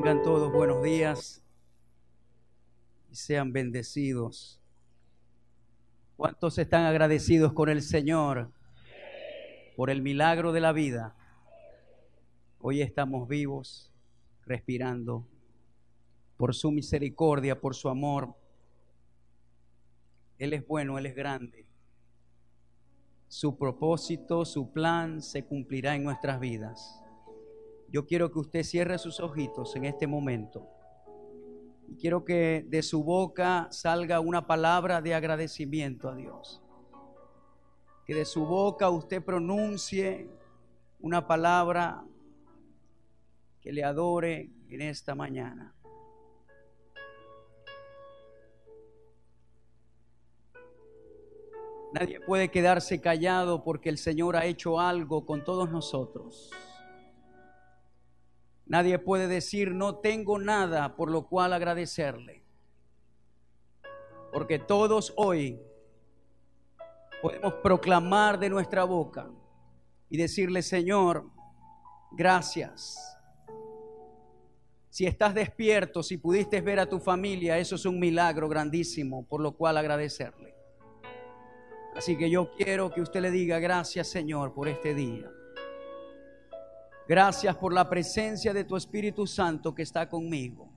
Tengan todos buenos días y sean bendecidos. ¿Cuántos están agradecidos con el Señor por el milagro de la vida? Hoy estamos vivos, respirando, por su misericordia, por su amor. Él es bueno, Él es grande. Su propósito, su plan se cumplirá en nuestras vidas. Yo quiero que usted cierre sus ojitos en este momento. Y quiero que de su boca salga una palabra de agradecimiento a Dios. Que de su boca usted pronuncie una palabra que le adore en esta mañana. Nadie puede quedarse callado porque el Señor ha hecho algo con todos nosotros. Nadie puede decir no tengo nada por lo cual agradecerle. Porque todos hoy podemos proclamar de nuestra boca y decirle Señor, gracias. Si estás despierto, si pudiste ver a tu familia, eso es un milagro grandísimo por lo cual agradecerle. Así que yo quiero que usted le diga gracias Señor por este día. Gracias por la presencia de tu Espíritu Santo que está conmigo.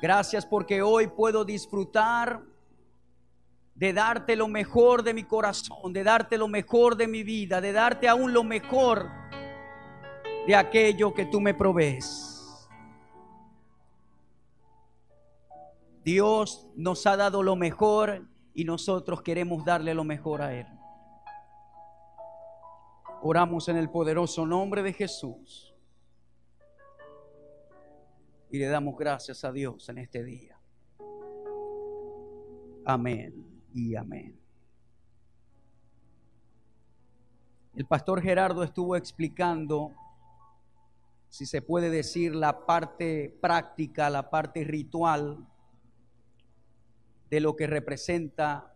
Gracias porque hoy puedo disfrutar de darte lo mejor de mi corazón, de darte lo mejor de mi vida, de darte aún lo mejor de aquello que tú me provees. Dios nos ha dado lo mejor y nosotros queremos darle lo mejor a Él. Oramos en el poderoso nombre de Jesús y le damos gracias a Dios en este día. Amén y amén. El pastor Gerardo estuvo explicando, si se puede decir, la parte práctica, la parte ritual de lo que representa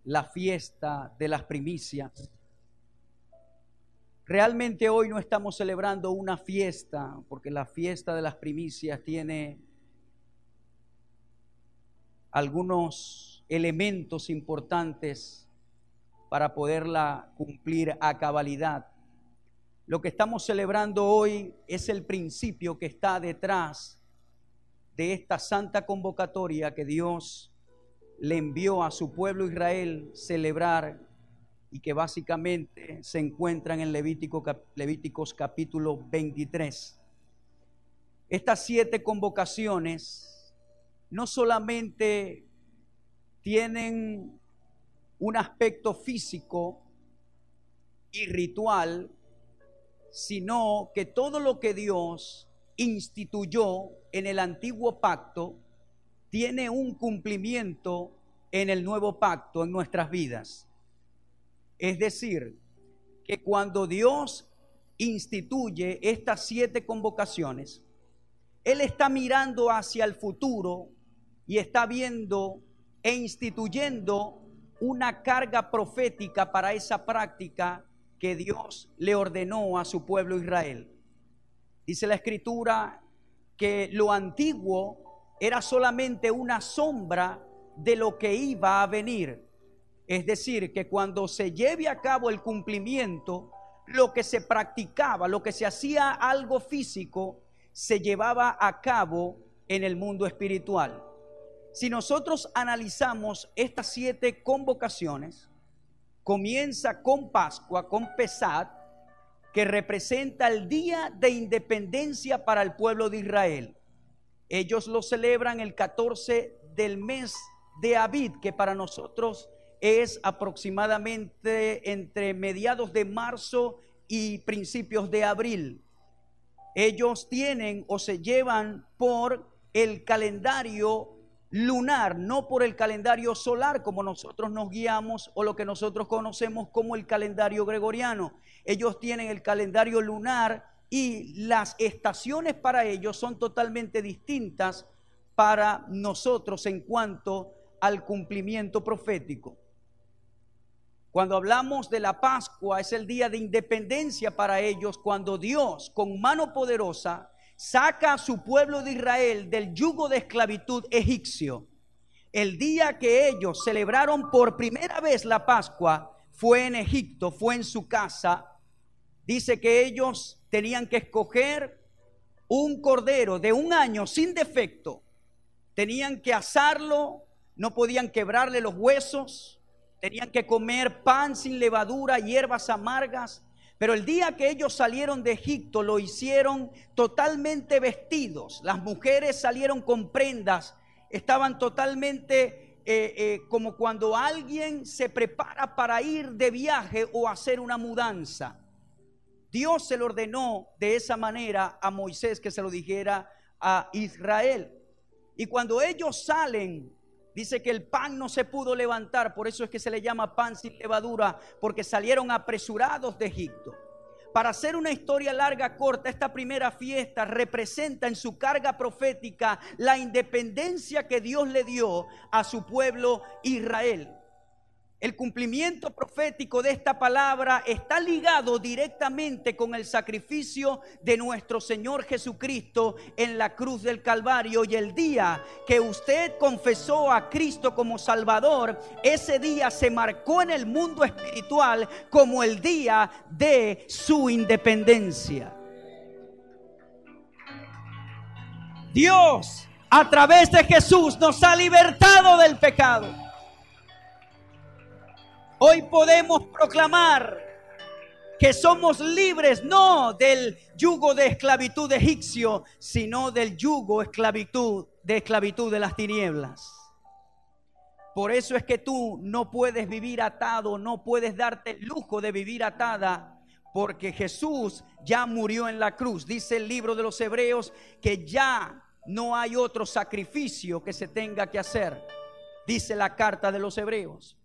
la fiesta de las primicias. Realmente hoy no estamos celebrando una fiesta, porque la fiesta de las primicias tiene algunos elementos importantes para poderla cumplir a cabalidad. Lo que estamos celebrando hoy es el principio que está detrás de esta santa convocatoria que Dios le envió a su pueblo Israel celebrar y que básicamente se encuentran en Levíticos capítulo 23. Estas 7 convocaciones no solamente tienen un aspecto físico y ritual, sino que todo lo que Dios instituyó en el antiguo pacto tiene un cumplimiento en el nuevo pacto en nuestras vidas. Es decir, que cuando Dios instituye estas 7 convocaciones, Él está mirando hacia el futuro y está viendo e instituyendo una carga profética para esa práctica que Dios le ordenó a su pueblo Israel. Dice la Escritura que lo antiguo era solamente una sombra de lo que iba a venir. Es decir, que cuando se lleve a cabo el cumplimiento, lo que se practicaba, lo que se hacía algo físico, se llevaba a cabo en el mundo espiritual. Si nosotros analizamos estas 7 convocaciones, comienza con Pascua, con Pesach, que representa el día de independencia para el pueblo de Israel. Ellos lo celebran el 14 del mes de Abib, que para nosotros es aproximadamente entre mediados de marzo y principios de abril. Ellos tienen o se llevan por el calendario lunar, no por el calendario solar como nosotros nos guiamos o lo que nosotros conocemos como el calendario gregoriano. Ellos tienen el calendario lunar y las estaciones para ellos son totalmente distintas para nosotros en cuanto al cumplimiento profético. Cuando hablamos de la Pascua, es el día de independencia para ellos, cuando Dios con mano poderosa saca a su pueblo de Israel del yugo de esclavitud egipcio. El día que ellos celebraron por primera vez la Pascua fue en Egipto, fue en su casa. Dice que ellos tenían que escoger un cordero de 1 año sin defecto. Tenían que asarlo, no podían quebrarle los huesos, tenían que comer pan sin levadura, hierbas amargas. Pero el día que ellos salieron de Egipto lo hicieron totalmente vestidos. Las mujeres salieron con prendas, estaban totalmente como cuando alguien se prepara para ir de viaje o hacer una mudanza. Dios se lo ordenó de esa manera a Moisés, que se lo dijera a Israel. Y cuando ellos salen, dice que el pan no se pudo levantar, por eso es que se le llama pan sin levadura, porque salieron apresurados de Egipto. Para hacer una historia larga, corta, esta primera fiesta representa en su carga profética la independencia que Dios le dio a su pueblo Israel. El cumplimiento profético de esta palabra está ligado directamente con el sacrificio de nuestro Señor Jesucristo en la cruz del Calvario. Y el día que usted confesó a Cristo como Salvador, ese día se marcó en el mundo espiritual como el día de su independencia. Dios, a través de Jesús, nos ha libertado del pecado. Hoy podemos proclamar que somos libres no del yugo de esclavitud egipcio, sino del yugo de esclavitud de las tinieblas. Por eso es que tú no puedes vivir atado, no puedes darte el lujo de vivir atada, porque Jesús ya murió en la cruz. Dice el libro de los Hebreos que ya no hay otro sacrificio que se tenga que hacer. Dice la carta de los Hebreos.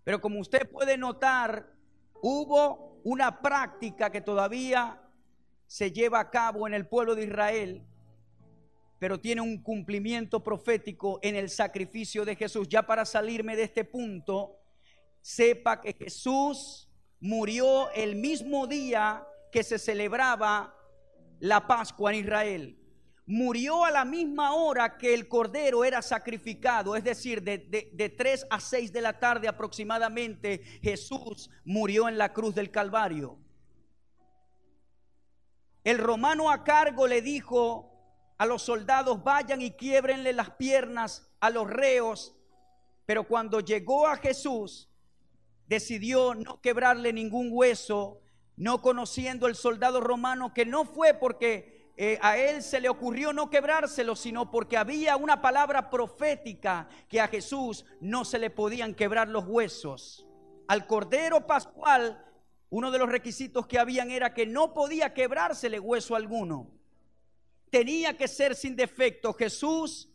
Pero como usted puede notar, hubo una práctica que todavía se lleva a cabo en el pueblo de Israel, pero tiene un cumplimiento profético en el sacrificio de Jesús. Ya para salirme de este punto, sepa que Jesús murió el mismo día que se celebraba la Pascua en Israel. Murió a la misma hora que el cordero era sacrificado, es decir, de 3 a 6 de la tarde aproximadamente. Jesús murió en la cruz del Calvario. El romano a cargo le dijo a los soldados: vayan y quiébrenle las piernas a los reos. Pero cuando llegó a Jesús, decidió no quebrarle ningún hueso, no conociendo el soldado romano que no fue porque a él se le ocurrió no quebrárselo, sino porque había una palabra profética que a Jesús no se le podían quebrar los huesos. Al cordero pascual, uno de los requisitos que habían era que no podía quebrársele hueso alguno. Tenía que ser sin defecto. Jesús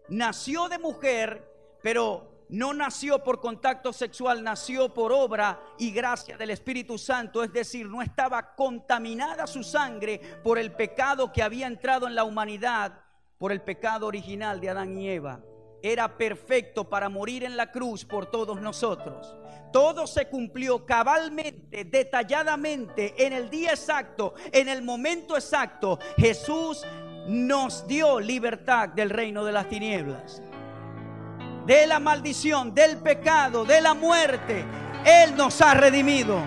nació de mujer, pero no nació por contacto sexual, nació por obra y gracia del Espíritu Santo. Es decir, no estaba contaminada su sangre por el pecado que había entrado en la humanidad, por el pecado original de Adán y Eva. Era perfecto para morir en la cruz por todos nosotros. Todo se cumplió cabalmente, detalladamente, en el día exacto, en el momento exacto. Jesús nos dio libertad del reino de las tinieblas, de la maldición, del pecado, de la muerte. Él nos ha redimido.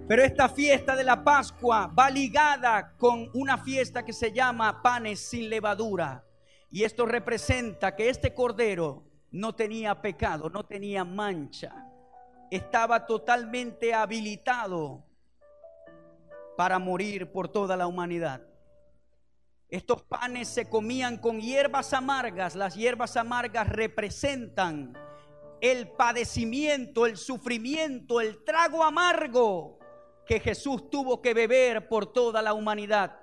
Pero esta fiesta de la Pascua va ligada con una fiesta que se llama panes sin levadura. Y esto representa que este cordero no tenía pecado, no tenía mancha. Estaba totalmente habilitado para morir por toda la humanidad. Estos panes se comían con hierbas amargas. Las hierbas amargas representan el padecimiento, el sufrimiento, el trago amargo que Jesús tuvo que beber por toda la humanidad.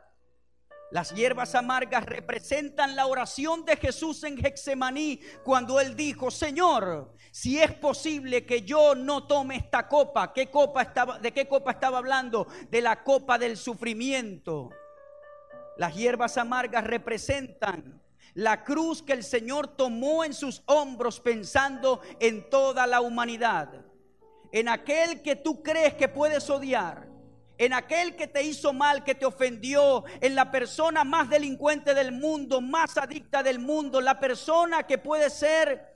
Las hierbas amargas representan la oración de Jesús en Getsemaní, cuando él dijo: Señor, si es posible que yo no tome esta copa. ¿De qué copa estaba hablando? De la copa del sufrimiento. Las hierbas amargas representan la cruz que el Señor tomó en sus hombros pensando en toda la humanidad. en aquel que tú crees que puedes odiar, en aquel que te hizo mal, que te ofendió, en la persona más delincuente del mundo, más adicta del mundo, la persona que puede ser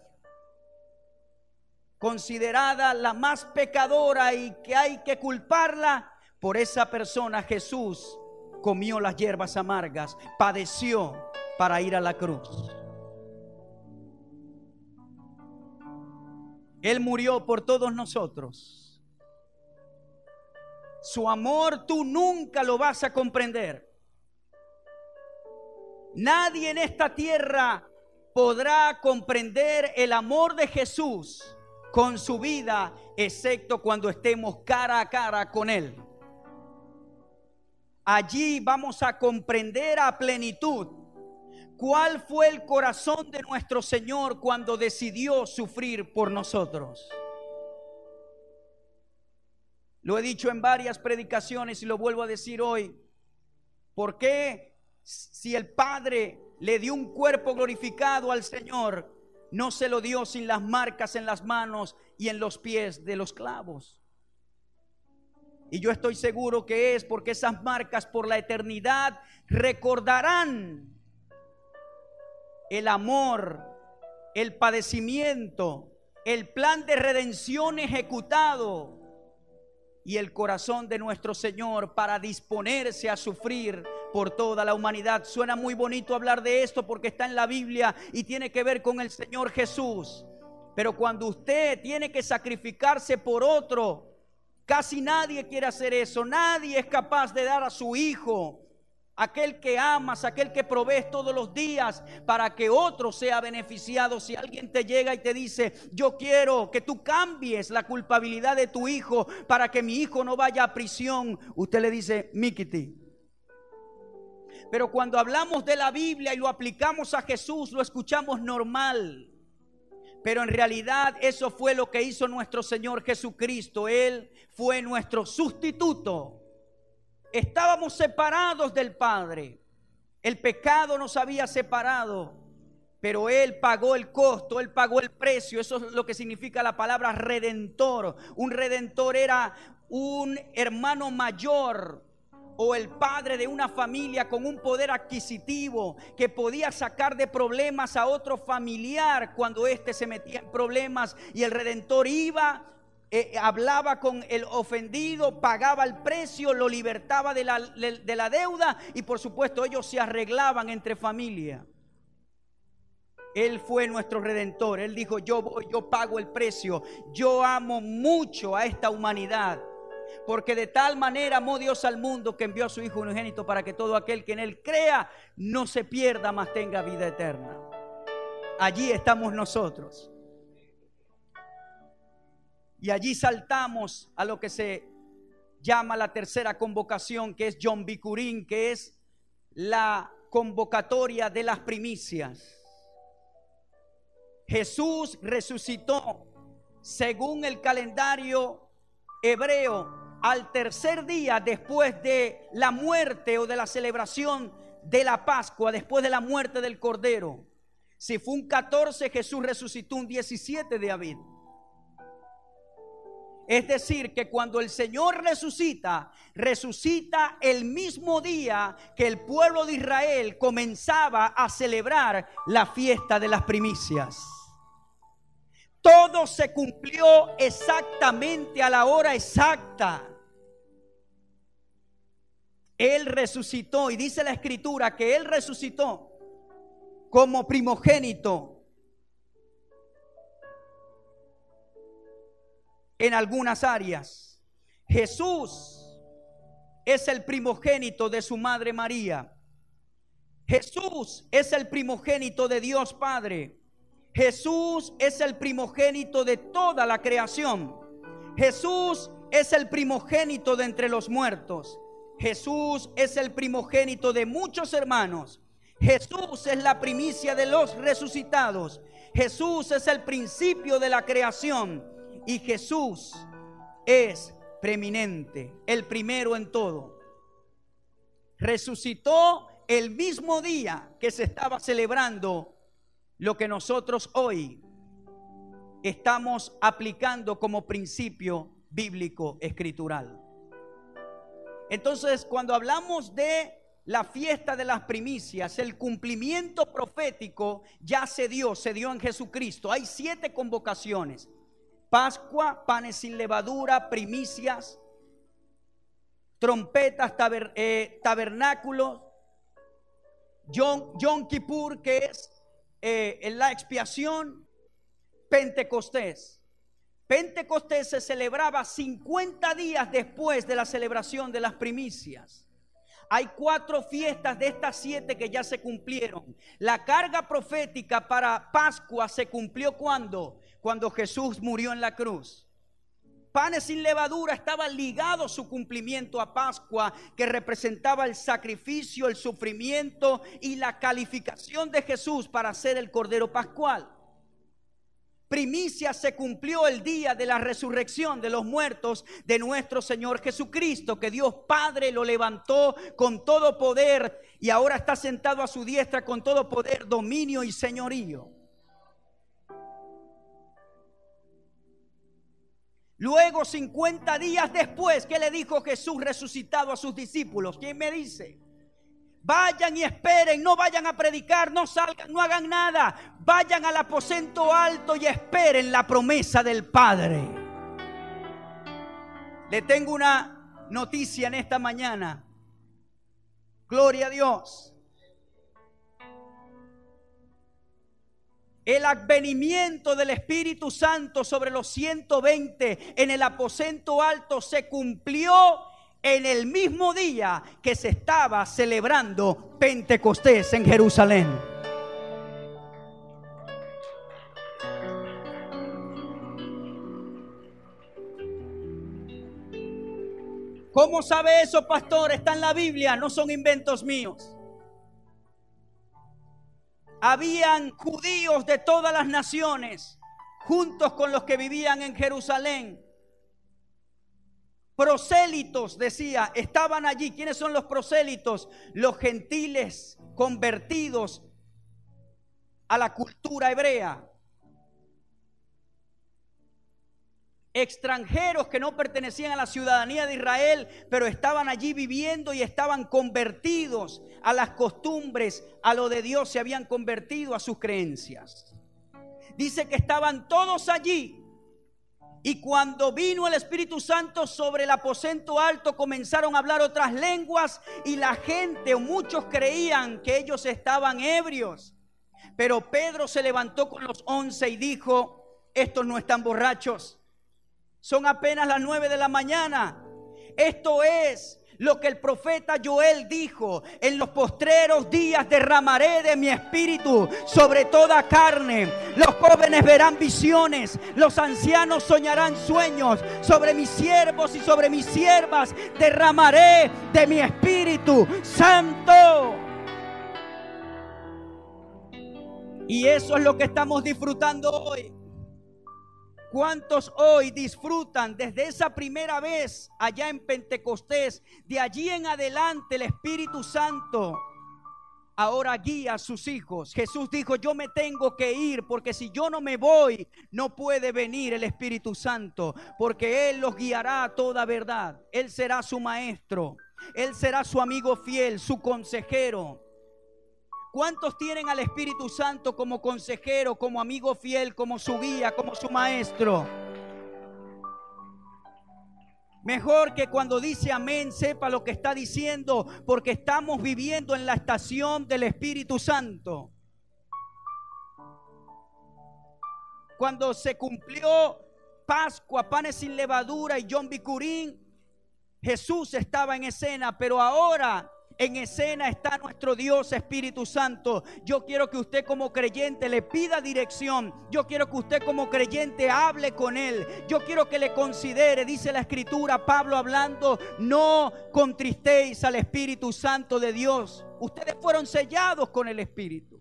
considerada la más pecadora y que hay que culparla, por esa persona Jesús comió las hierbas amargas, padeció para ir a la cruz. Él murió por todos nosotros. Su amor tú nunca lo vas a comprender. Nadie en esta tierra podrá comprender el amor de Jesús con su vida, excepto cuando estemos cara a cara con Él. Allí vamos a comprender a plenitud cuál fue el corazón de nuestro Señor cuando decidió sufrir por nosotros. Lo he dicho en varias predicaciones y lo vuelvo a decir hoy. ¿Por qué si el Padre le dio un cuerpo glorificado al Señor, no se lo dio sin las marcas en las manos y en los pies de los clavos? Y yo estoy seguro que es porque esas marcas por la eternidad recordarán el amor, el padecimiento, el plan de redención ejecutado y el corazón de nuestro Señor para disponerse a sufrir por toda la humanidad. Suena muy bonito hablar de esto porque está en la Biblia y tiene que ver con el Señor Jesús. Pero cuando usted tiene que sacrificarse por otro, casi nadie quiere hacer eso. Nadie es capaz de dar a su hijo, aquel que amas, aquel que provees todos los días, para que otro sea beneficiado. Si alguien te llega y te dice: yo quiero que tú cambies la culpabilidad de tu hijo para que mi hijo no vaya a prisión, usted le dice: Mikiti. Pero cuando hablamos de la Biblia y lo aplicamos a Jesús, lo escuchamos normal. Pero en realidad eso fue lo que hizo nuestro Señor Jesucristo. Él fue nuestro sustituto. Estábamos separados del Padre. El pecado nos había separado. Pero Él pagó el costo, Él pagó el precio. Eso es lo que significa la palabra redentor. Un redentor era un hermano mayor o el padre de una familia con un poder adquisitivo que podía sacar de problemas a otro familiar cuando éste se metía en problemas, y el redentor iba, hablaba con el ofendido, pagaba el precio, lo libertaba de la deuda, y por supuesto ellos se arreglaban entre familia. Él fue nuestro redentor. Él dijo: yo voy, yo pago el precio. Yo amo mucho a esta humanidad, porque de tal manera amó Dios al mundo que envió a su Hijo unigénito para que todo aquel que en Él crea no se pierda, mas tenga vida eterna. Allí estamos nosotros. Y allí saltamos a lo que se llama la tercera convocación, que es Yom Bikurim, que es la convocatoria de las primicias. Jesús resucitó según el calendario hebreo al tercer día después de la muerte o de la celebración de la Pascua, después de la muerte del Cordero. Si fue un 14, Jesús resucitó un 17 de Aviv. Es decir, que cuando el Señor resucita, resucita el mismo día que el pueblo de Israel comenzaba a celebrar la fiesta de las primicias. Todo se cumplió exactamente a la hora exacta. Él resucitó, y dice la Escritura que Él resucitó como primogénito en algunas áreas. Jesús es el primogénito de su madre María. Jesús es el primogénito de Dios Padre. Jesús es el primogénito de toda la creación. Jesús es el primogénito de entre los muertos. Jesús es el primogénito de muchos hermanos. Jesús es la primicia de los resucitados. Jesús es el principio de la creación. Y Jesús es preeminente, el primero en todo. Resucitó el mismo día que se estaba celebrando lo que nosotros hoy estamos aplicando como principio bíblico escritural. Entonces, cuando hablamos de la fiesta de las primicias, el cumplimiento profético ya se dio en Jesucristo. Hay 7 convocaciones: Pascua, panes sin levadura, primicias, trompetas, tabernáculos, Yom Kippur, que es la expiación, Pentecostés. Pentecostés se celebraba 50 días después de la celebración de las primicias. Hay 4 fiestas de estas 7 que ya se cumplieron. La carga profética para Pascua se cumplió cuando Jesús murió en la cruz. Panes sin levadura estaba ligado su cumplimiento a Pascua, que representaba el sacrificio, el sufrimiento y la calificación de Jesús para ser el Cordero Pascual. Primicia se cumplió el día de la resurrección de los muertos de nuestro Señor Jesucristo, que Dios Padre lo levantó con todo poder y ahora está sentado a su diestra con todo poder, dominio y señorío. Luego, 50 días después, ¿qué le dijo Jesús resucitado a sus discípulos? ¿Quién me dice? Vayan y esperen, no vayan a predicar, no salgan, no hagan nada. Vayan al aposento alto y esperen la promesa del Padre. Le tengo una noticia en esta mañana. Gloria a Dios. El advenimiento del Espíritu Santo sobre los 120 en el aposento alto se cumplió en el mismo día que se estaba celebrando Pentecostés en Jerusalén. ¿Cómo sabe eso, pastor? Está en la Biblia, no son inventos míos. Habían judíos de todas las naciones juntos con los que vivían en Jerusalén. Prosélitos, decía, estaban allí. ¿Quiénes son los prosélitos? Los gentiles convertidos a la cultura hebrea. Extranjeros que no pertenecían a la ciudadanía de Israel, pero estaban allí viviendo y estaban convertidos a las costumbres, a lo de Dios, se habían convertido a sus creencias. Dice que estaban todos allí. Y cuando vino el Espíritu Santo sobre el aposento alto, comenzaron a hablar otras lenguas y la gente, o muchos, creían que ellos estaban ebrios. Pero Pedro se levantó con los 11 y dijo: estos no están borrachos, son apenas las 9 de la mañana. Esto es lo que el profeta Joel dijo: en los postreros días derramaré de mi espíritu sobre toda carne. Los jóvenes verán visiones, los ancianos soñarán sueños. Sobre mis siervos y sobre mis siervas derramaré de mi espíritu santo. Y eso es lo que estamos disfrutando hoy. ¿Cuántos hoy disfrutan desde esa primera vez allá en Pentecostés? De allí en adelante el Espíritu Santo ahora guía a sus hijos. Jesús dijo: yo me tengo que ir, porque si yo no me voy, no puede venir el Espíritu Santo, porque Él los guiará a toda verdad. Él será su maestro, Él será su amigo fiel, su consejero. ¿Cuántos tienen al Espíritu Santo como consejero, como amigo fiel, como su guía, como su maestro? Mejor que cuando dice amén sepa lo que está diciendo, porque estamos viviendo en la estación del Espíritu Santo. Cuando se cumplió Pascua, panes sin levadura y Yom Bikurim, Jesús estaba en escena, pero ahora en escena está nuestro Dios Espíritu Santo. Yo quiero que usted como creyente le pida dirección. Yo quiero que usted como creyente hable con Él. Yo quiero que le considere. Dice la Escritura, Pablo hablando: no contristéis al Espíritu Santo de Dios. Ustedes fueron sellados con el Espíritu.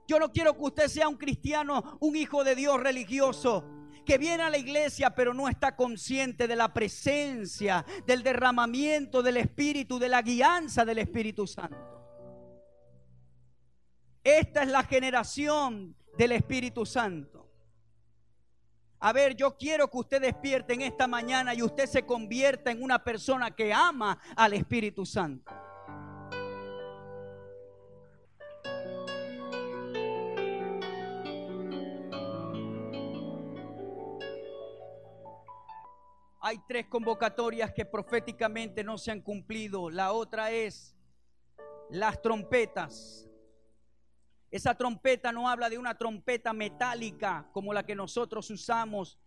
Yo no quiero que usted sea un cristiano, un hijo de Dios religioso, que viene a la iglesia pero no está consciente de la presencia, del derramamiento del Espíritu, de la guianza del Espíritu Santo. Esta es la generación del Espíritu Santo. A ver, yo quiero que usted despierte en esta mañana y usted se convierta en una persona que ama al Espíritu Santo. Hay 3 convocatorias que proféticamente no se han cumplido. La otra es las trompetas. Esa trompeta no habla de una trompeta metálica como la que nosotros usamos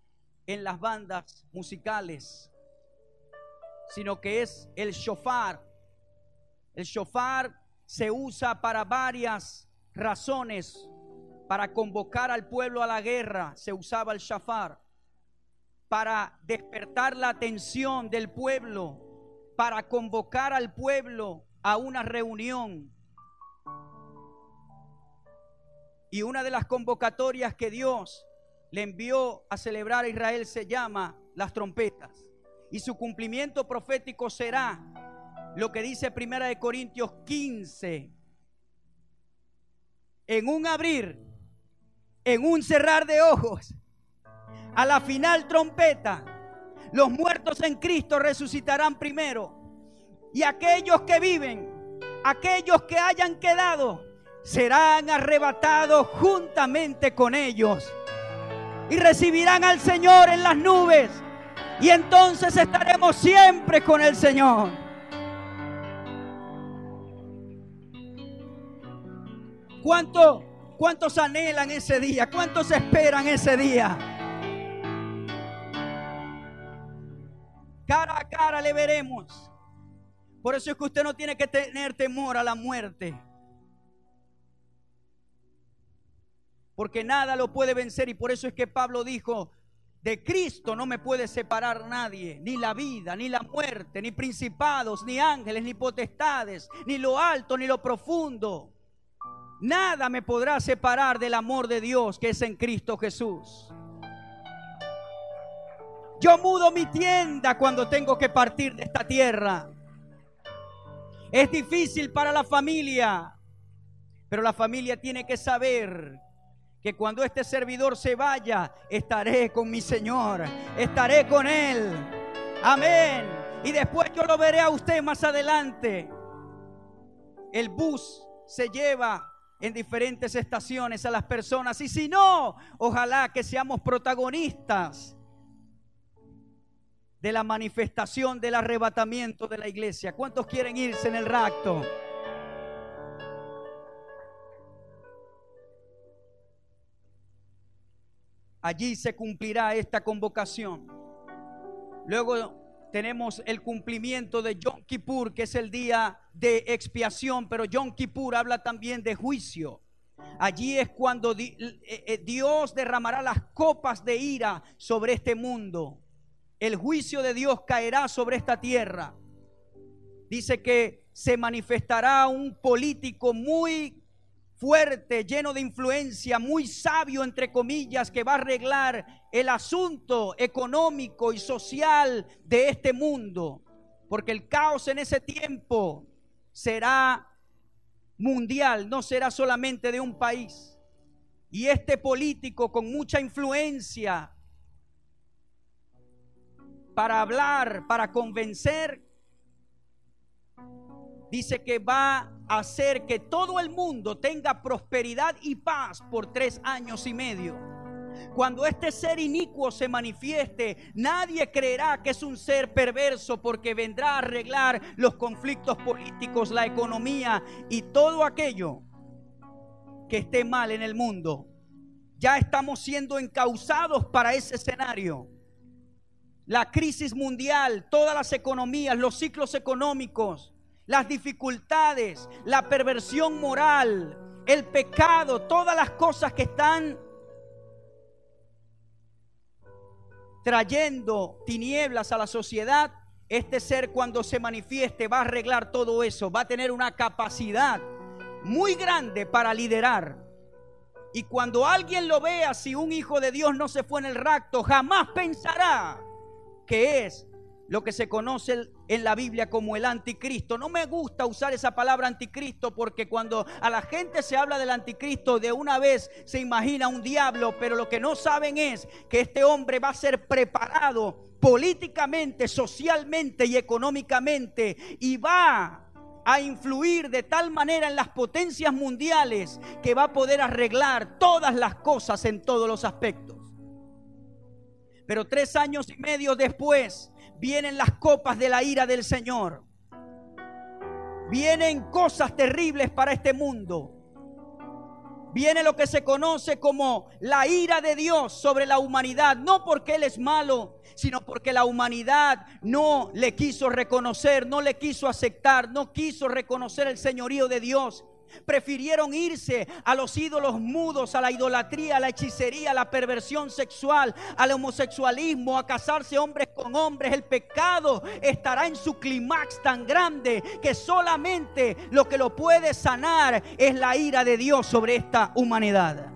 en las bandas musicales, sino que es el shofar. El shofar se usa para varias razones. Para convocar al pueblo a la guerra se usaba el shofar. Para despertar la atención del pueblo, para convocar al pueblo a una reunión. Y una de las convocatorias que Dios le envió a celebrar a Israel se llama las trompetas. Y su cumplimiento profético será lo que dice 1 Corintios 15. En un abrir, en un cerrar de ojos, a la final trompeta, los muertos en Cristo resucitarán primero. Y aquellos que viven, aquellos que hayan quedado, serán arrebatados juntamente con ellos. Y recibirán al Señor en las nubes. Y entonces estaremos siempre con el Señor. ¿Cuántos anhelan ese día? ¿Cuántos esperan ese día? Cara a cara le veremos. Por eso es que usted no tiene que tener temor a la muerte. Porque nada lo puede vencer. Y por eso es que Pablo dijo: de Cristo no me puede separar nadie, ni la vida, ni la muerte, ni principados, ni ángeles, ni potestades, ni lo alto, ni lo profundo. Nada me podrá separar del amor de Dios que es en Cristo Jesús. Yo mudo mi tienda cuando tengo que partir de esta tierra. Es difícil para la familia, pero la familia tiene que saber que cuando este servidor se vaya, estaré con mi Señor, estaré con Él. Amén. Y después yo lo veré a usted más adelante. El bus se lleva en diferentes estaciones a las personas, y si no, ojalá que seamos protagonistas de la manifestación del arrebatamiento de la iglesia. ¿Cuántos quieren irse en el rapto? Allí se cumplirá esta convocación. Luego tenemos el cumplimiento de Yom Kippur, que es el día de expiación, pero Yom Kippur habla también de juicio. Allí es cuando Dios derramará las copas de ira sobre este mundo. El juicio de Dios caerá sobre esta tierra. Dice que se manifestará un político muy fuerte, lleno de influencia, muy sabio, entre comillas, que va a arreglar el asunto económico y social de este mundo. Porque el caos en ese tiempo será mundial, no será solamente de un país. Y este político con mucha influencia para hablar, para convencer, dice que va a hacer que todo el mundo tenga prosperidad y paz por 3 años y medio. Cuando este ser inicuo se manifieste, nadie creerá que es un ser perverso, porque vendrá a arreglar los conflictos políticos, la economía y todo aquello que esté mal en el mundo. Ya estamos siendo encausados para ese escenario. La crisis mundial, todas las economías, los ciclos económicos, las dificultades, la perversión moral, el pecado, todas las cosas que están trayendo tinieblas a la sociedad. Este ser, cuando se manifieste, va a arreglar todo eso, va a tener una capacidad muy grande para liderar. Y cuando alguien lo vea, si un hijo de Dios no se fue en el rapto, jamás pensará que es lo que se conoce en la Biblia como el anticristo. No me gusta usar esa palabra anticristo porque cuando a la gente se habla del anticristo, de una vez se imagina un diablo, pero lo que no saben es que este hombre va a ser preparado políticamente, socialmente y económicamente, y va a influir de tal manera en las potencias mundiales que va a poder arreglar todas las cosas en todos los aspectos. Pero 3 años y medio después vienen las copas de la ira del Señor. Vienen cosas terribles para este mundo. Viene lo que se conoce como la ira de Dios sobre la humanidad. No porque Él es malo, sino porque la humanidad no le quiso reconocer, no le quiso aceptar, no quiso reconocer el señorío de Dios. Prefirieron irse a los ídolos mudos, a la idolatría, a la hechicería, a la perversión sexual, al homosexualismo, a casarse hombres con hombres. El pecado estará en su clímax tan grande que solamente lo que lo puede sanar es la ira de Dios sobre esta humanidad.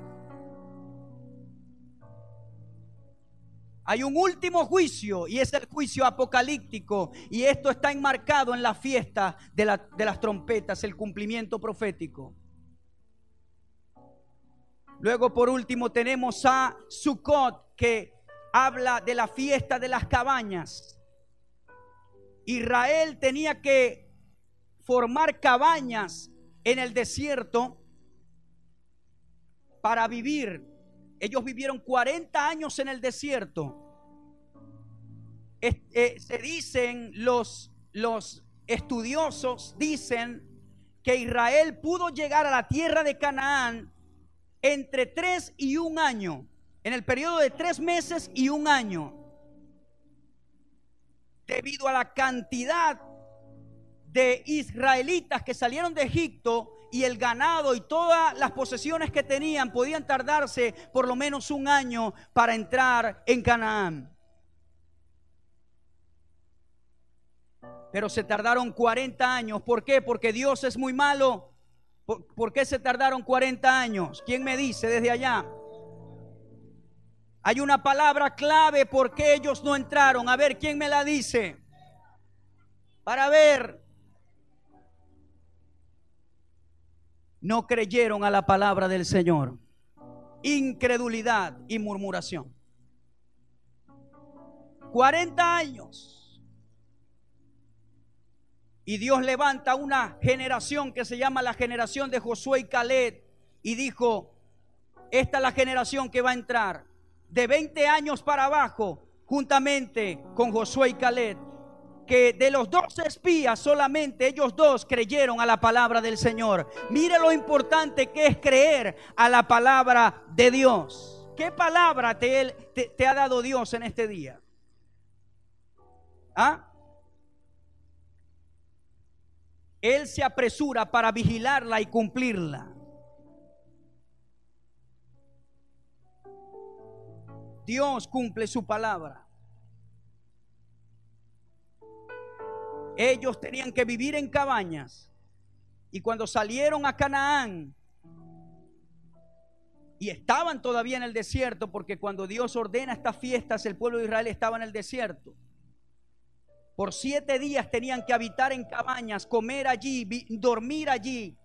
Hay un último juicio y es el juicio apocalíptico, y esto está enmarcado en la fiesta de las trompetas, el cumplimiento profético. Luego, por último, tenemos a Sukkot, que habla de la fiesta de las cabañas. Israel tenía que formar cabañas en el desierto para vivir. Ellos vivieron 40 años en el desierto. Se dicen, los estudiosos dicen que Israel pudo llegar a la tierra de Canaán entre 3 y 1 año, en el periodo de 3 meses y 1 año, debido a la cantidad de israelitas que salieron de Egipto. Y el ganado y todas las posesiones que tenían podían tardarse por lo menos 1 año para entrar en Canaán. Pero se tardaron 40 años. ¿Por qué? Porque Dios es muy malo. ¿Por qué se tardaron 40 años? ¿Quién me dice desde allá? Hay una palabra clave por qué ellos no entraron. A ver, ¿quién me la dice? Para ver. No creyeron a la palabra del Señor. Incredulidad y murmuración. 40 años. Y Dios levanta una generación que se llama la generación de Josué y Caleb. Y dijo, esta es la generación que va a entrar. De 20 años para abajo, juntamente con Josué y Caleb. Que de los 12 espías solamente ellos 2 creyeron a la palabra del Señor. Mire lo importante que es creer a la palabra de Dios. ¿Qué palabra te ha dado Dios en este día? ¿Ah? Él se apresura para vigilarla y cumplirla. Dios cumple su palabra. Ellos tenían que vivir en cabañas. Y cuando salieron a Canaán, y estaban todavía en el desierto, porque cuando Dios ordena estas fiestas, el pueblo de Israel estaba en el desierto. Por 7 días tenían que habitar en cabañas, comer allí, dormir allí,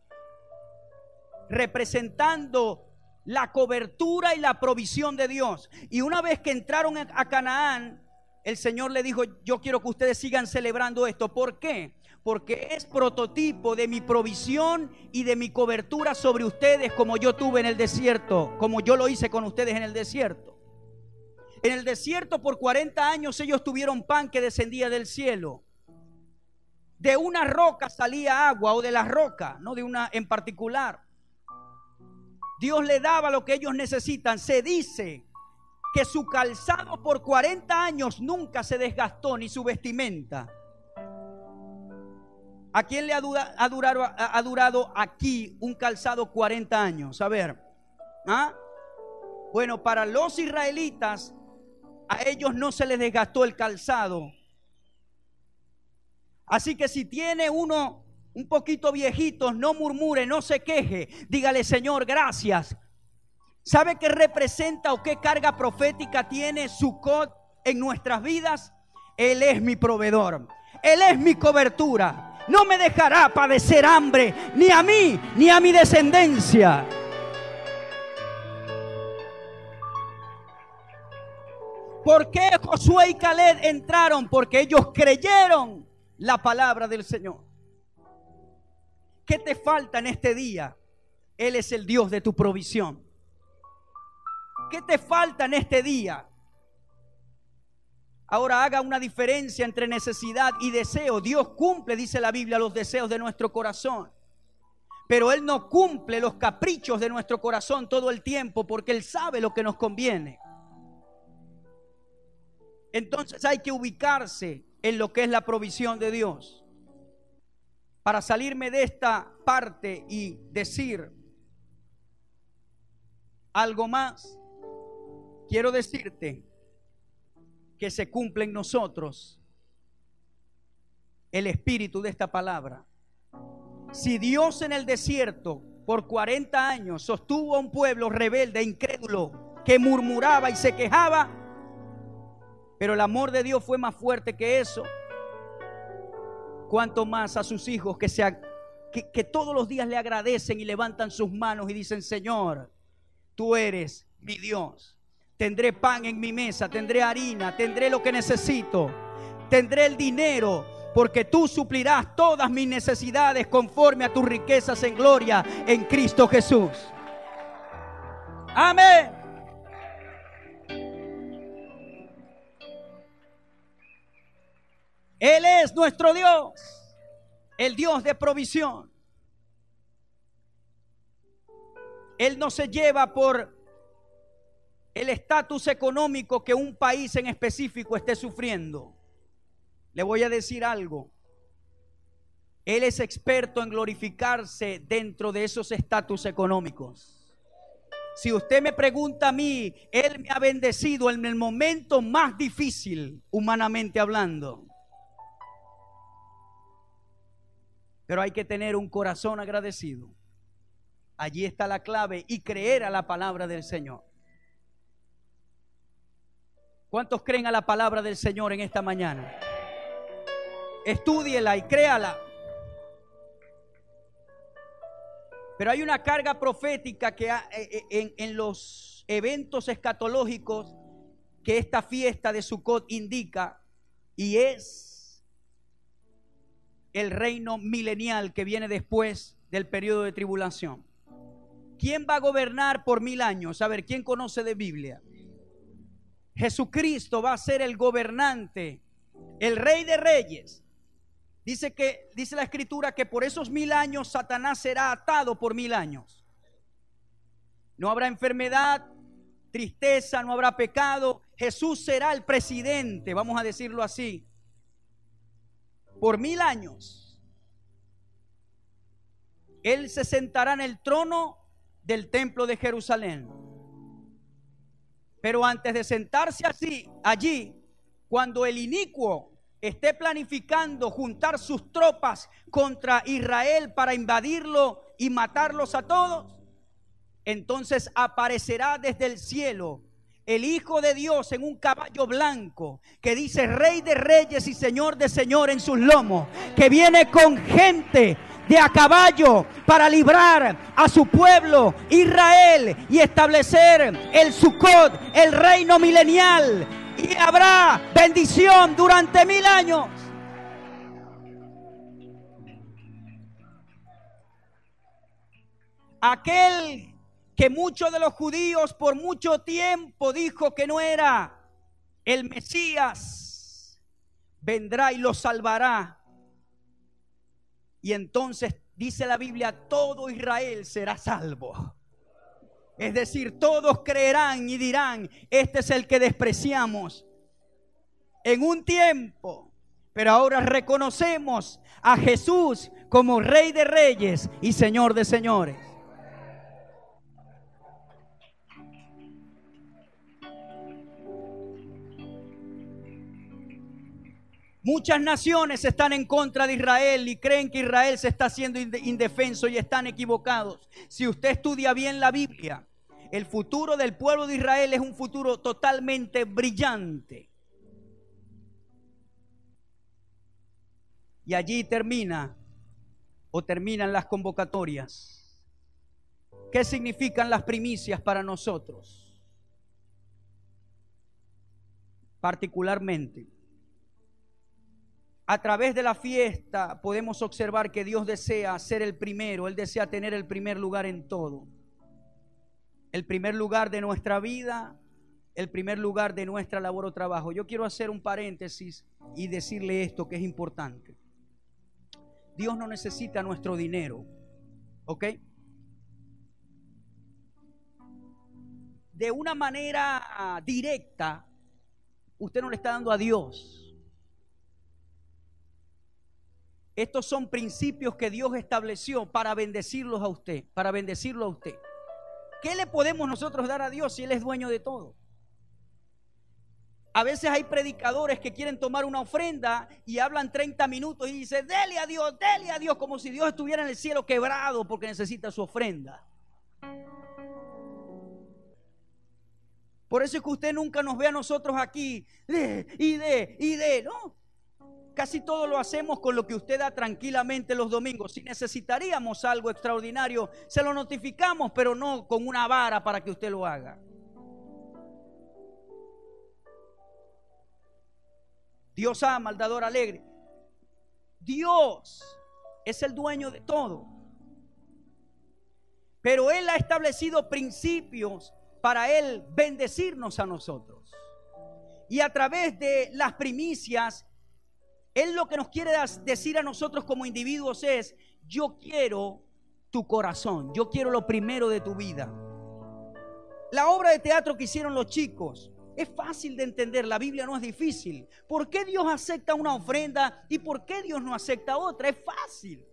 representando la cobertura y la provisión de Dios. Y una vez que entraron a Canaán, el Señor le dijo, yo quiero que ustedes sigan celebrando esto. ¿Por qué? Porque es prototipo de mi provisión y de mi cobertura sobre ustedes, como yo tuve en el desierto, como yo lo hice con ustedes en el desierto. En el desierto por 40 años ellos tuvieron pan que descendía del cielo. De una roca salía agua, o de la roca, no de una en particular. Dios le daba lo que ellos necesitan. Se dice que su calzado por 40 años nunca se desgastó, ni su vestimenta. ¿A quién le ha durado aquí un calzado 40 años? A ver. ¿Ah? Bueno, para los israelitas, a ellos no se les desgastó el calzado. Así que si tiene uno un poquito viejito, no murmure, no se queje. Dígale, Señor, gracias. ¿Sabe qué representa o qué carga profética tiene Sukkot en nuestras vidas? Él es mi proveedor. Él es mi cobertura. No me dejará padecer hambre, ni a mí, ni a mi descendencia. ¿Por qué Josué y Caleb entraron? Porque ellos creyeron la palabra del Señor. ¿Qué te falta en este día? Él es el Dios de tu provisión. ¿Qué te falta en este día? Ahora haga una diferencia entre necesidad y deseo. Dios cumple, dice la Biblia, los deseos de nuestro corazón. Pero Él no cumple los caprichos de nuestro corazón todo el tiempo, porque Él sabe lo que nos conviene. Entonces hay que ubicarse en lo que es la provisión de Dios. Para salirme de esta parte y decir algo más, quiero decirte que se cumple en nosotros el espíritu de esta palabra. Si Dios en el desierto por 40 años sostuvo a un pueblo rebelde, incrédulo, que murmuraba y se quejaba, pero el amor de Dios fue más fuerte que eso, cuanto más a sus hijos que todos los días le agradecen y levantan sus manos y dicen: Señor, tú eres mi Dios. Tendré pan en mi mesa, tendré harina, tendré lo que necesito, tendré el dinero, porque tú suplirás todas mis necesidades conforme a tus riquezas en gloria en Cristo Jesús. Amén. Él es nuestro Dios, el Dios de provisión. Él no se lleva por el estatus económico que un país en específico esté sufriendo. Le voy a decir algo. Él es experto en glorificarse dentro de esos estatus económicos. Si usted me pregunta a mí, Él me ha bendecido en el momento más difícil, humanamente hablando. Pero hay que tener un corazón agradecido. Allí está la clave, y creer a la palabra del Señor. ¿Cuántos creen a la palabra del Señor en esta mañana? Estúdiela y créala. Pero hay una carga profética que en los eventos escatológicos que esta fiesta de Sucot indica, y es el reino milenial que viene después del periodo de tribulación. ¿Quién va a gobernar por 1000 años? A ver, ¿quién conoce de Biblia? Jesucristo va a ser el gobernante, el Rey de Reyes. Dice la Escritura que por esos 1000 años Satanás será atado por 1000 años. No habrá enfermedad, tristeza, no habrá pecado. Jesús será el presidente, vamos a decirlo así, por 1000 años. Él se sentará en el trono del templo de Jerusalén. Pero antes de sentarse allí, cuando el inicuo esté planificando juntar sus tropas contra Israel para invadirlo y matarlos a todos, entonces aparecerá desde el cielo el Hijo de Dios en un caballo blanco, que dice Rey de Reyes y Señor de Señores en sus lomos, que viene con gente de a caballo para librar a su pueblo Israel y establecer el Sucot, el reino milenial, y habrá bendición durante 1000 años. Aquel que muchos de los judíos por mucho tiempo dijo que no era el Mesías, vendrá y los salvará. Y entonces dice la Biblia, todo Israel será salvo. Es decir, todos creerán y dirán, este es el que despreciamos en un tiempo, pero ahora reconocemos a Jesús como Rey de Reyes y Señor de Señores. Muchas naciones están en contra de Israel y creen que Israel se está haciendo indefenso, y están equivocados. Si usted estudia bien la Biblia, el futuro del pueblo de Israel es un futuro totalmente brillante. y allí terminan las convocatorias. ¿Qué significan las primicias para nosotros? Particularmente, a través de la fiesta podemos observar que Dios desea ser el primero. Él desea tener el primer lugar en todo. El primer lugar de nuestra vida, el primer lugar de nuestra labor o trabajo. Yo quiero hacer un paréntesis y decirle esto que es importante. Dios no necesita nuestro dinero, ¿ok? De una manera directa, usted no le está dando a Dios. Estos son principios que Dios estableció para bendecirlos a usted, para bendecirlo a usted. ¿Qué le podemos nosotros dar a Dios si Él es dueño de todo? A veces hay predicadores que quieren tomar una ofrenda y hablan 30 minutos y dicen, dele a Dios, como si Dios estuviera en el cielo quebrado porque necesita su ofrenda. Por eso es que usted nunca nos ve a nosotros aquí, ¿no? Casi todo lo hacemos con lo que usted da tranquilamente los domingos. Si necesitaríamos algo extraordinario, se lo notificamos, pero no con una vara para que usted lo haga. Dios ama al dador alegre. Dios es el dueño de todo. Pero Él ha establecido principios para Él bendecirnos a nosotros. Y a través de las primicias, Él lo que nos quiere decir a nosotros como individuos es: yo quiero tu corazón, yo quiero lo primero de tu vida. La obra de teatro que hicieron los chicos es fácil de entender, la Biblia no es difícil. ¿Por qué Dios acepta una ofrenda y por qué Dios no acepta otra? Es fácil.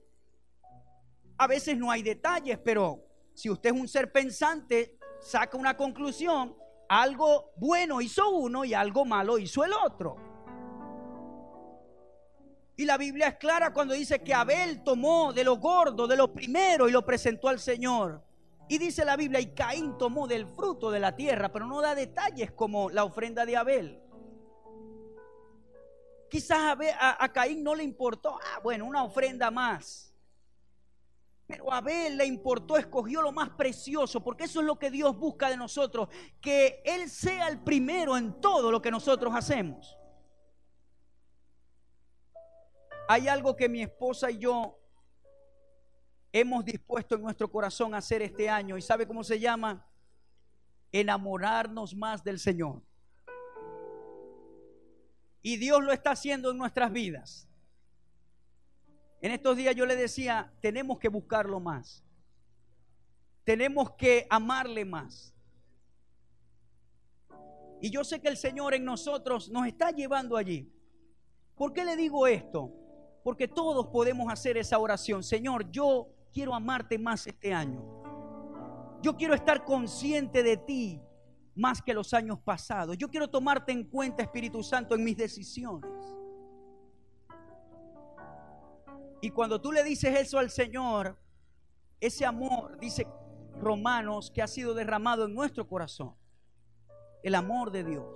A veces no hay detalles, pero si usted es un ser pensante, saca una conclusión: algo bueno hizo uno y algo malo hizo el otro. Y la Biblia es clara cuando dice que Abel tomó de lo gordo, de lo primero, y lo presentó al Señor. Y dice la Biblia, y Caín tomó del fruto de la tierra, pero no da detalles como la ofrenda de Abel. Quizás a Caín no le importó, bueno, una ofrenda más. Pero a Abel le importó, escogió lo más precioso, porque eso es lo que Dios busca de nosotros, que Él sea el primero en todo lo que nosotros hacemos. Hay algo que mi esposa y yo hemos dispuesto en nuestro corazón a hacer este año, y ¿sabe cómo se llama? Enamorarnos más del Señor. Y Dios lo está haciendo en nuestras vidas. En estos días yo le decía, tenemos que buscarlo más. Tenemos que amarle más. Y yo sé que el Señor en nosotros nos está llevando allí. ¿Por qué le digo esto? Porque todos podemos hacer esa oración. Señor, yo quiero amarte más este año. Yo quiero estar consciente de ti más que los años pasados. Yo quiero tomarte en cuenta, Espíritu Santo, en mis decisiones. Y cuando tú le dices eso al Señor, ese amor, dice Romanos, que ha sido derramado en nuestro corazón, el amor de Dios.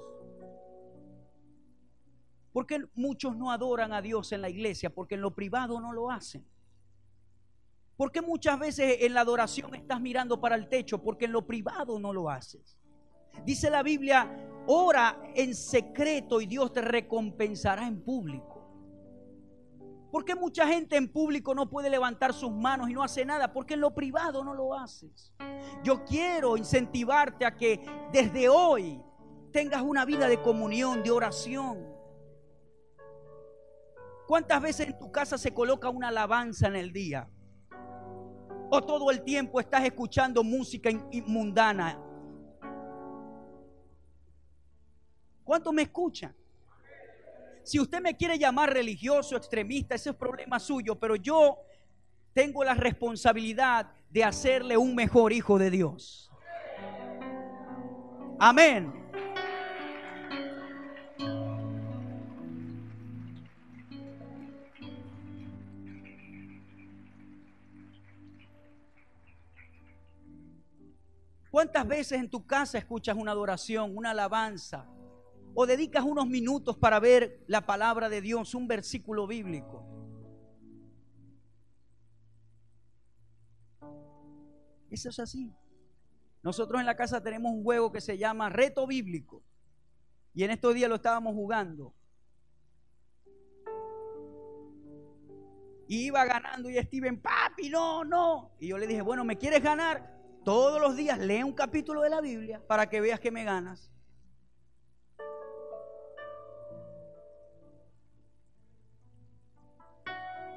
¿Por qué muchos no adoran a Dios en la iglesia? Porque en lo privado no lo hacen. ¿Por qué muchas veces en la adoración estás mirando para el techo? Porque en lo privado no lo haces. Dice la Biblia, ora en secreto y Dios te recompensará en público. ¿Por qué mucha gente en público no puede levantar sus manos y no hace nada? Porque en lo privado no lo haces. Yo quiero incentivarte a que desde hoy tengas una vida de comunión, de oración. ¿Cuántas veces en tu casa se coloca una alabanza en el día? ¿O todo el tiempo estás escuchando música mundana? ¿Cuántos me escuchan? Si usted me quiere llamar religioso, extremista, ese es problema suyo, pero yo tengo la responsabilidad de hacerle un mejor hijo de Dios. Amén. ¿Cuántas veces en tu casa escuchas una adoración, una alabanza? O dedicas unos minutos para ver la palabra de Dios, un versículo bíblico. Eso es así. Nosotros en la casa tenemos un juego que se llama Reto Bíblico. Y en estos días lo estábamos jugando. Y iba ganando y Steven, papi, no. Y yo le dije, bueno, ¿me quieres ganar? Todos los días lee un capítulo de la Biblia para que veas que me ganas.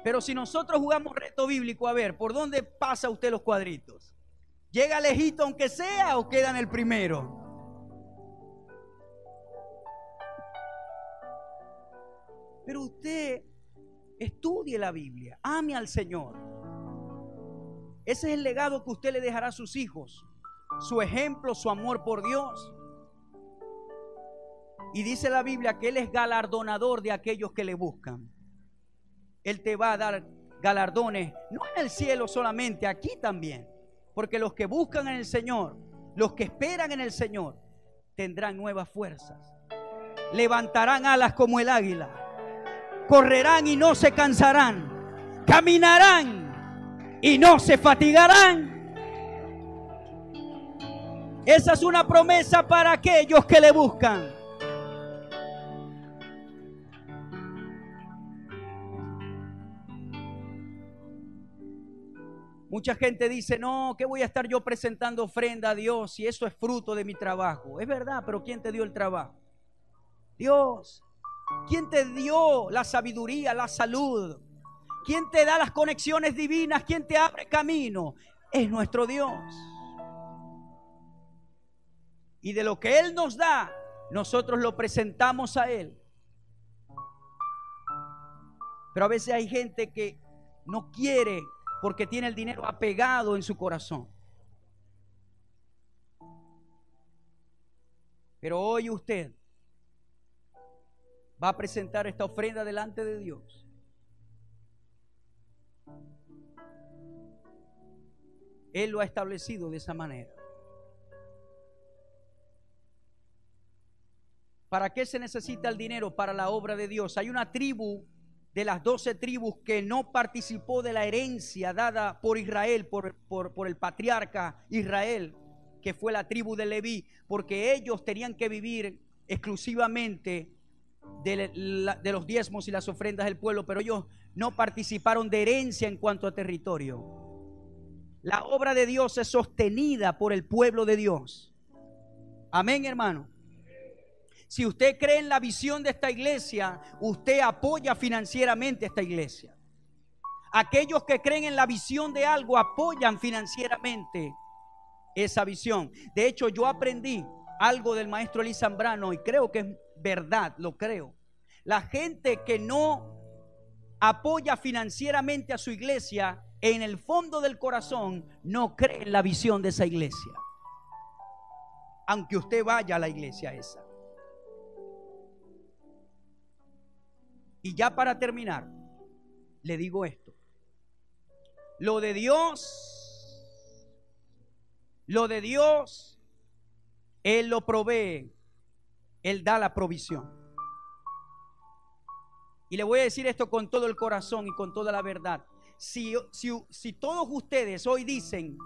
Pero si nosotros jugamos reto bíblico, a ver, ¿por dónde pasa usted los cuadritos? ¿Llega lejito aunque sea o queda en el primero? Pero usted estudie la Biblia, ame al Señor. Ese es el legado que usted le dejará a sus hijos, su ejemplo, su amor por Dios. Y dice la Biblia que Él es galardonador de aquellos que le buscan. Él te va a dar galardones, no en el cielo solamente, aquí también. Porque los que buscan en el Señor, los que esperan en el Señor, tendrán nuevas fuerzas. Levantarán alas como el águila. Correrán y no se cansarán. Caminarán y no se fatigarán. Esa es una promesa para aquellos que le buscan. Mucha gente dice, no, ¿qué voy a estar yo presentando ofrenda a Dios si eso es fruto de mi trabajo? Es verdad, pero ¿quién te dio el trabajo? Dios. ¿Quién te dio la sabiduría, la salud? ¿Quién te da las conexiones divinas? ¿Quién te abre camino? Es nuestro Dios. Y de lo que Él nos da, nosotros lo presentamos a Él. Pero a veces hay gente que no quiere porque tiene el dinero apegado en su corazón. Pero hoy usted va a presentar esta ofrenda delante de Dios. Él lo ha establecido de esa manera. ¿Para qué se necesita el dinero? Para la obra de Dios. Hay una tribu de las 12 tribus que no participó de la herencia dada por Israel, por el patriarca Israel, que fue la tribu de Leví, porque ellos tenían que vivir exclusivamente de los diezmos y las ofrendas del pueblo, pero ellos no participaron de herencia en cuanto a territorio. La obra de Dios es sostenida por el pueblo de Dios. Amén, hermano. Si usted cree en la visión de esta iglesia, usted apoya financieramente a esta iglesia. Aquellos que creen en la visión de algo apoyan financieramente esa visión. De hecho, yo aprendí algo del maestro Eli Zambrano y creo que es verdad, lo creo. La gente que no apoya financieramente a su iglesia, en el fondo del corazón no cree en la visión de esa iglesia, aunque usted vaya a la iglesia esa. Y ya para terminar, le digo esto. Lo de Dios, Él lo provee. Él da la provisión. Y le voy a decir esto con todo el corazón y con toda la verdad. Si todos ustedes hoy dicen,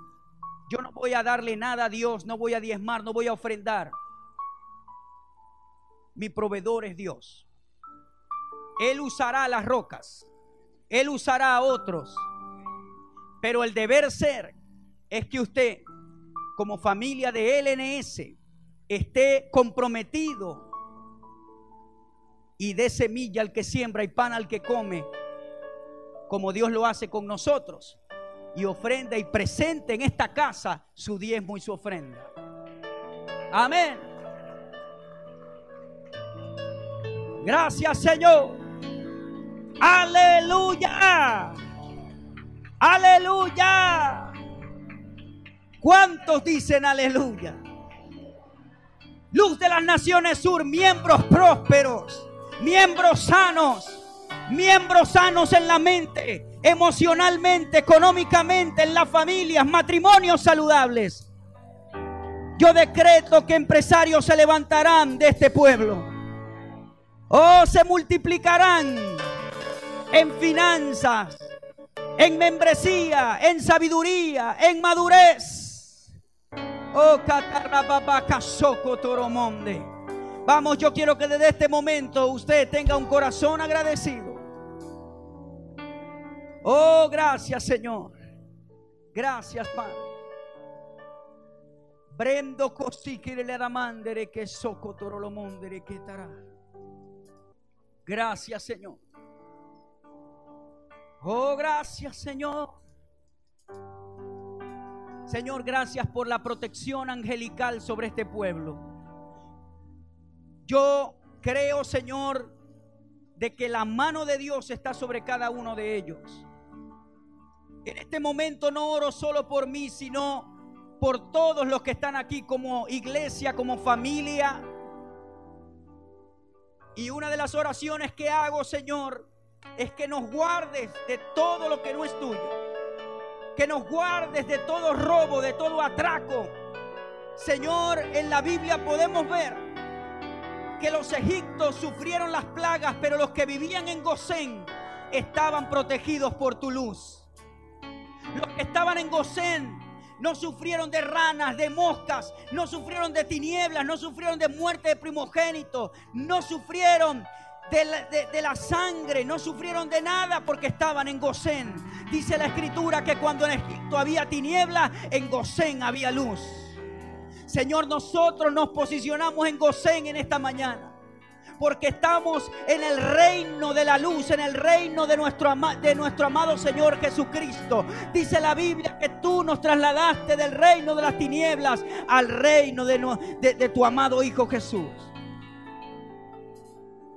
yo no voy a darle nada a Dios, no voy a diezmar, no voy a ofrendar, mi proveedor es Dios. Él usará las rocas, Él usará a otros, pero el deber ser es que usted, como familia de LNS, esté comprometido y dé semilla al que siembra y pan al que come, como Dios lo hace con nosotros, y ofrenda y presente en esta casa su diezmo y su ofrenda. Amén. Gracias, Señor. Aleluya. Aleluya. ¿Cuántos dicen aleluya? Luz de las naciones sur, miembros prósperos, miembros sanos en la mente, emocionalmente, económicamente, en las familias, matrimonios saludables. Yo decreto que empresarios se levantarán de este pueblo. Oh, se multiplicarán en finanzas, en membresía, en sabiduría, en madurez. Oh, catarrababaca soco toromonde. Vamos, yo quiero que desde este momento usted tenga un corazón agradecido. Oh, gracias, Señor. Gracias, Padre. Brendo cosiquire le ramandere que soco torolomondere que tará. Gracias, Señor. Oh, gracias, Señor. Señor, gracias por la protección angelical sobre este pueblo. Yo creo, Señor, de que la mano de Dios está sobre cada uno de ellos. En este momento no oro solo por mí, sino por todos los que están aquí como iglesia, como familia. Y una de las oraciones que hago, Señor, es que nos guardes de todo lo que no es tuyo. Que nos guardes de todo robo, de todo atraco. Señor, en la Biblia podemos ver que los egipcios sufrieron las plagas, pero los que vivían en Gosén estaban protegidos por tu luz. Los que estaban en Gosén no sufrieron de ranas, de moscas, no sufrieron de tinieblas, no sufrieron de muerte de primogénito, no sufrieron de la sangre, no sufrieron de nada porque estaban en Gosén. Dice la Escritura que cuando en Egipto había tiniebla, en Gosén había luz. Señor, nosotros nos posicionamos en Gosén en esta mañana, porque estamos en el reino de la luz, en el reino de nuestro amado Señor Jesucristo. Dice la Biblia que tú nos trasladaste del reino de las tinieblas al reino de tu amado Hijo Jesús.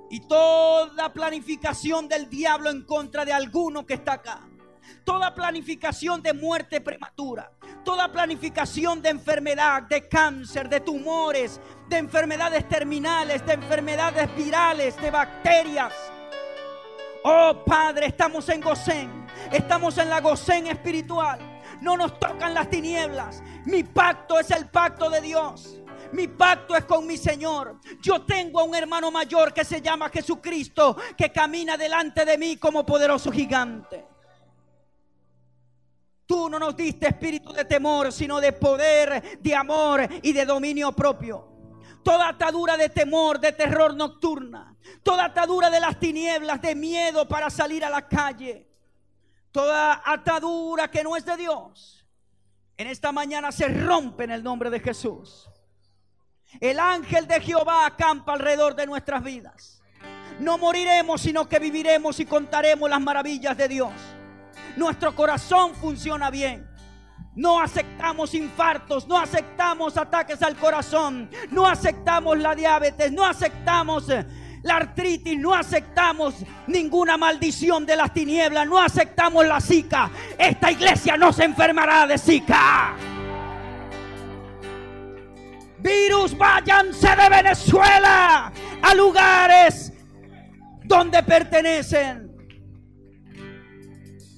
Y toda planificación del diablo en contra de alguno que está acá, toda planificación de muerte prematura, toda planificación de enfermedad, de cáncer, de tumores, de enfermedades terminales, de enfermedades virales, de bacterias. Oh Padre, estamos en Gosén, estamos en la Gosén espiritual. No nos tocan las tinieblas. Mi pacto es el pacto de Dios. Mi pacto es con mi Señor. Yo tengo a un hermano mayor que se llama Jesucristo, que camina delante de mí como poderoso gigante. Tú no nos diste espíritu de temor, sino de poder, de amor y de dominio propio. Toda atadura de temor, de terror nocturna, toda atadura de las tinieblas, de miedo para salir a la calle, toda atadura que no es de Dios, en esta mañana se rompe en el nombre de Jesús. El ángel de Jehová acampa alrededor de nuestras vidas. No moriremos, sino que viviremos y contaremos las maravillas de Dios. Nuestro corazón funciona bien. No aceptamos infartos, no aceptamos ataques al corazón, no aceptamos la diabetes, no aceptamos la artritis, no aceptamos ninguna maldición de las tinieblas, no aceptamos la Zika. Esta iglesia no se enfermará de Zika. Virus, váyanse de Venezuela a lugares donde pertenecen.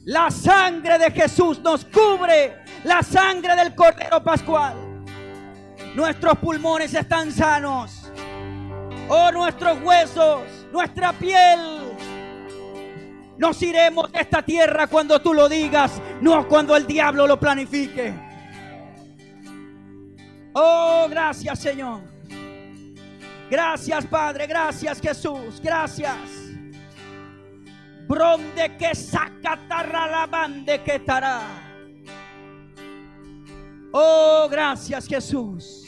La sangre de Jesús nos cubre, la sangre del Cordero Pascual. Nuestros pulmones están sanos. Oh, nuestros huesos, nuestra piel. Nos iremos de esta tierra cuando tú lo digas, no cuando el diablo lo planifique. Oh, gracias, Señor. Gracias, Padre. Gracias, Jesús. Gracias. Bronde que sacatarra la bande que tará. Oh, gracias, Jesús.